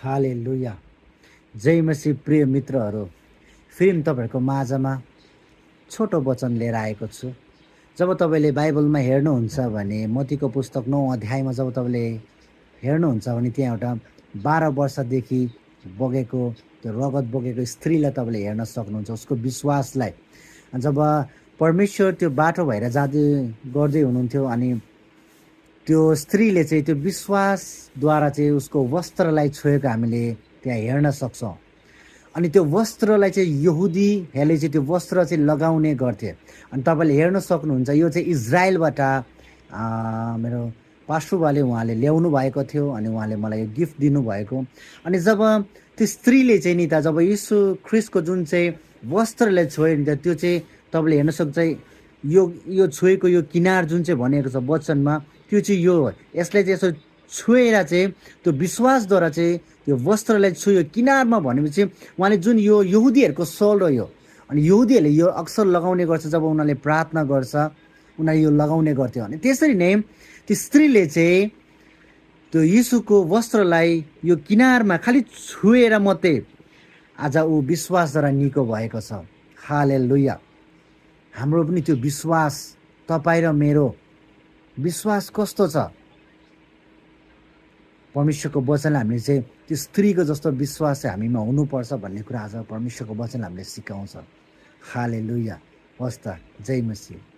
हालेलुया। जय मसीह प्रिय मित्रहरू, फेरि म तपाईँहरूको माझमा छोटो वचन लिएर आएको छु। जब तपाईँले बाइबलमा हेर्नुहुन्छ भने मत्तीको पुस्तक 9 अध्यायमा जब तपाईँले हेर्नुहुन्छ भने त्यहाँ एउटा 12 वर्षदेखि बगेको त्यो रगत बगेको स्त्रीलाई तपाईँले हेर्न सक्नुहुन्छ, उसको विश्वासलाई। जब परमेश्वर त्यो बाटो भएर जाँदै गर्दै हुनुहुन्थ्यो अनि त्यो स्त्रीले चाहिँ त्यो विश्वासद्वारा चाहिँ उसको वस्त्रलाई छोएको हामीले त्यहाँ हेर्न सक्छौँ। अनि त्यो वस्त्रलाई चाहिँ यहुदीहरूले चाहिँ त्यो वस्त्र चाहिँ लगाउने गर्थे। अनि तपाईँले हेर्न सक्नुहुन्छ, यो चाहिँ इजरायलबाट मेरो पास्टरबाले उहाँले ल्याउनु भएको थियो अनि उहाँले मलाई यो गिफ्ट दिनुभएको। अनि जब त्यो स्त्रीले चाहिँ नि त जब यीशु ख्रिस्टको जुन चाहिँ वस्त्रलाई छोयो नि त, त्यो चाहिँ तपाईँले हेर्न सक्छ, यो छोएको यो किनार जुन चाहिँ भनेको छ वचनमा, त्यो चाहिँ यो हो। यसलाई चाहिँ यसो छोएर चाहिँ त्यो विश्वासद्वारा चाहिँ त्यो वस्त्रलाई छोयो किनारमा भनेपछि उहाँले जुन यो यहुदीहरूको सल हो यो। अनि यहुदीहरूले यो अक्सर लगाउने गर्छ जब उनीहरूले प्रार्थना गर्छ, उनीहरूले यो लगाउने गर्थ्यो। अनि त्यसरी नै त्यो स्त्रीले चाहिँ त्यो यीशुको वस्त्रलाई यो किनारमा खालि छुएर मात्रै आज ऊ विश्वासद्वारा निको भएको छ। हालेलुया। हाम्रो पनि त्यो विश्वास, तपाईँ र मेरो विश्वास कस्तो छ? परमेश्वरको वचनले हामीले चाहिँ त्यो स्त्रीको जस्तो विश्वास चाहिँ हामीमा हुनुपर्छ भन्ने कुरा आज परमेश्वरको वचनले हामीले सिकाउँछ। हालेलुया। हस् त, जय मसीह।